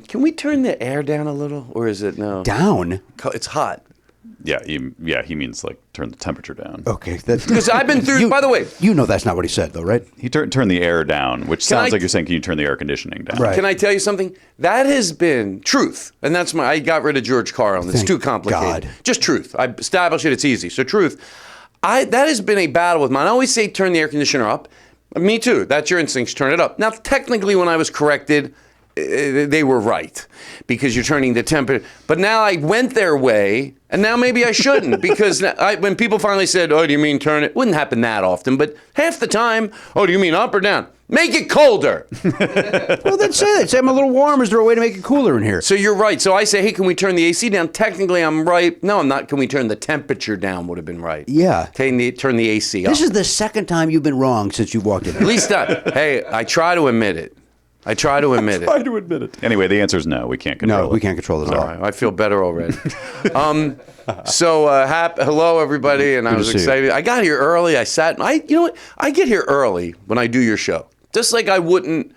Can we turn the air down a little, or is it no? Down? It's hot. Yeah, he means like turn the temperature down. Okay. Because I've been through, by the way. You know that's not what he said, though, right? He turn the air down, which sounds like you're saying, can you turn the air conditioning down? Right. Can I tell you something? That has been truth. And that's I got rid of George Carlin. It's too complicated. God. Just truth. I established it. It's easy. So truth. That has been a battle with mine. I always say turn the air conditioner up. Me too. That's your instincts. Turn it up. Now, technically, when I was corrected, they were right because you're turning the temperature. But now I went their way, and now maybe I shouldn't because when people finally said, "Oh, do you mean turn it?" Wouldn't happen that often, but half the time, "Oh, do you mean up or down?" Make it colder. Well, then say that. Say I'm a little warm. Is there a way to make it cooler in here? So you're right. So I say, hey, can we turn the AC down? Technically, I'm right. No, I'm not. Can we turn the temperature down? Would have been right. Yeah. Turn the AC up. This is the second time you've been wrong since you walked in. At least hey, I try to admit it. Try to admit it. Anyway, the answer is no. We can't control it. No, we can't control it at all. All right, I feel better already. Hello, everybody, and I was excited. I got here early. I sat. You know what? I get here early when I do your show. Just like I wouldn't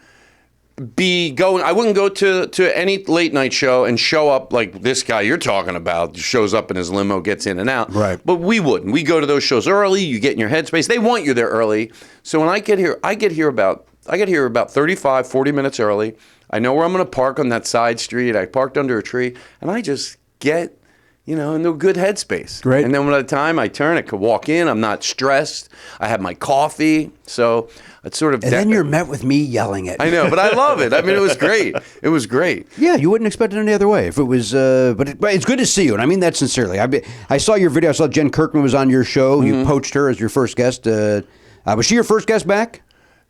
I wouldn't go to any late night show and show up like this guy you're talking about shows up in his limo, gets in and out. Right. But we wouldn't. We go to those shows early. You get in your headspace. They want you there early. So when I get here about 35, 40 minutes early. I know where I'm going to park on that side street. I parked under a tree, and I just get, into a good headspace. Great. And then by the time I turn, I could walk in. I'm not stressed. I have my coffee. So it's sort of... And then you're met with me yelling at you. I know, but I love it. I mean, it was great. It was great. Yeah, you wouldn't expect it any other way. If it was, but it's good to see you, and I mean that sincerely. I saw your video. I saw Jen Kirkman was on your show. Mm-hmm. You poached her as your first guest. Was she your first guest back?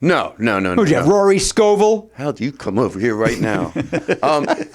No. Who'd you have, Rory Scovel? How do you come over here right now?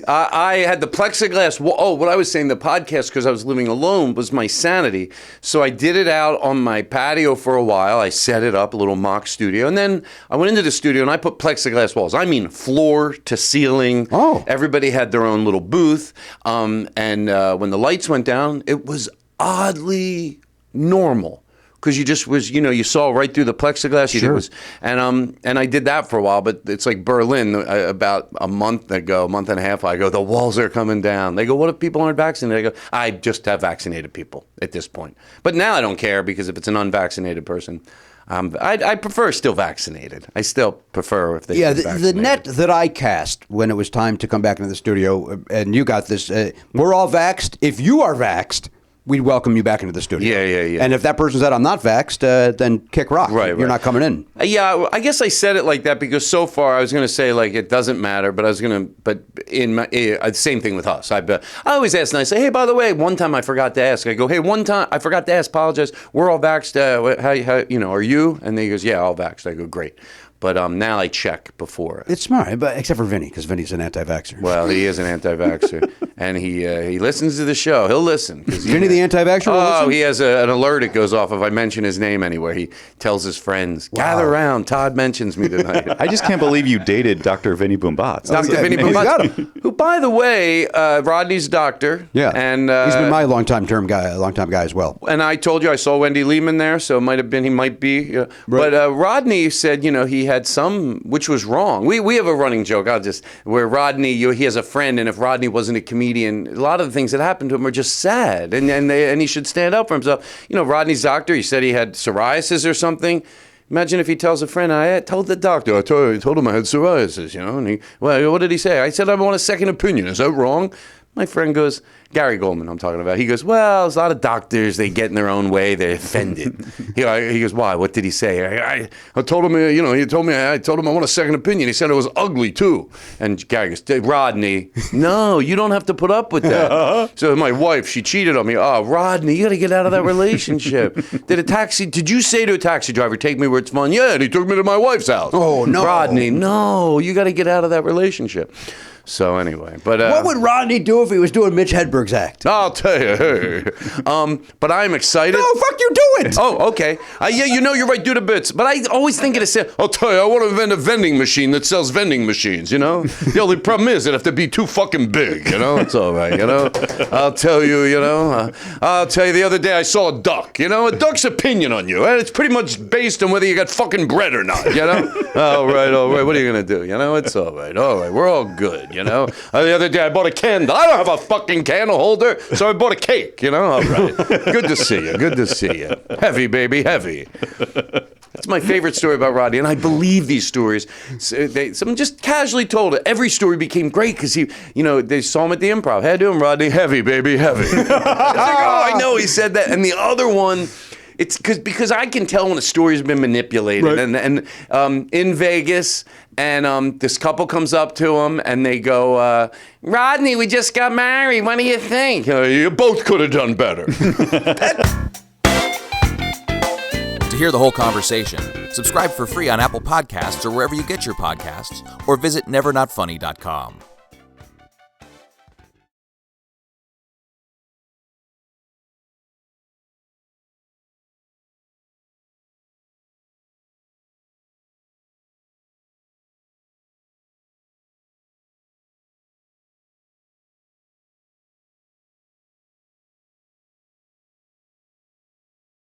I had the plexiglass. What I was saying, the podcast, because I was living alone, was my sanity. So I did it out on my patio for a while. I set it up, a little mock studio. And then I went into the studio and I put plexiglass walls. I mean, floor to ceiling. Oh. Everybody had their own little booth. And when the lights went down, it was oddly normal. Because you just was, you saw right through the plexiglass. Sure. And I did that for a while, but it's like Berlin. About a month and a half ago, I go, the walls are coming down. They go, what if people aren't vaccinated? I go, I just have vaccinated people at this point. But now I don't care because if it's an unvaccinated person, I prefer still vaccinated. I still prefer if they get vaccinated. The net that I cast when it was time to come back into the studio, and you got this, we're all vaxxed. If you are vaxxed, we'd welcome you back into the studio. Yeah. And if that person said, I'm not vaxxed, then kick rock. Right. You're not coming in. Yeah, I guess I said it like that because so far I was going to say, like, it doesn't matter, but same thing with us. I always ask, and I say, hey, by the way, one time I forgot to ask. I go, hey, one time I forgot to ask, apologize. We're all vaxxed. How are you? And then he goes, yeah, all vaxxed. I go, great. But now I check before. It's smart, but except for Vinnie, because Vinnie's an anti-vaxxer. Well, he is an anti-vaxxer, and he listens to the show. He'll listen. Vinnie the anti-vaxxer will listen? He has an alert that goes off if I mention his name anywhere. He tells his friends, gather around, Todd mentions me tonight. I just can't believe you dated Dr. Vinnie Boombatz. Dr. Vinnie Boombatz, who, by the way, Rodney's doctor. Yeah, and he's been my longtime guy as well. And I told you I saw Wendy Lehman there, so he might be. Right. But Rodney said, he had some, which was wrong. We have a running joke. Where Rodney, he has a friend, and if Rodney wasn't a comedian, a lot of the things that happened to him are just sad, and he should stand up for himself. Rodney's doctor, he said he had psoriasis or something. Imagine if he tells a friend, I told the doctor, I told him I had psoriasis, and what did he say? I said, I want a second opinion. Is that wrong? My friend goes, Gary Goldman, I'm talking about. He goes, well, there's a lot of doctors, they get in their own way, they're offended. He goes, why? What did he say? I told him, I told him I want a second opinion. He said it was ugly too. And Gary goes, Rodney, no, you don't have to put up with that. So my wife, she cheated on me. Oh, Rodney, you got to get out of that relationship. Did you say to a taxi driver, take me where it's fun? Yeah, and he took me to my wife's house. Oh, no. Rodney, no, you got to get out of that relationship. So anyway, but what would Rodney do if he was doing Mitch Hedberg's exact. I'll tell you. Hey. But I'm excited. No, fuck you, do it. Oh, okay. Yeah, you're right. Do the bits. But I always think of it. I'll tell you, I want to invent a vending machine that sells vending machines. The only problem is it have to be too fucking big. It's all right. I'll tell you. I'll tell you. The other day I saw a duck. A duck's opinion on you, and it's pretty much based on whether you got fucking bread or not. All right. What are you gonna do? It's all right. All right. We're all good. The other day I bought a candle. I don't have a fucking candle holder, so I bought a cake. All right. Good to see you. Good to see you. Heavy, baby, heavy. That's my favorite story about Rodney, and I believe these stories. Someone just casually told it. Every story became great because they saw him at the Improv. How you doing, Rodney? Heavy, baby, heavy. It's like, oh, I know he said that. And the other one, it's because I can tell when a story's been manipulated. Right. And in Vegas, and this couple comes up to him and they go, Rodney, we just got married. What do you think? You both could have done better. To hear the whole conversation, subscribe for free on Apple Podcasts or wherever you get your podcasts, or visit nevernotfunny.com.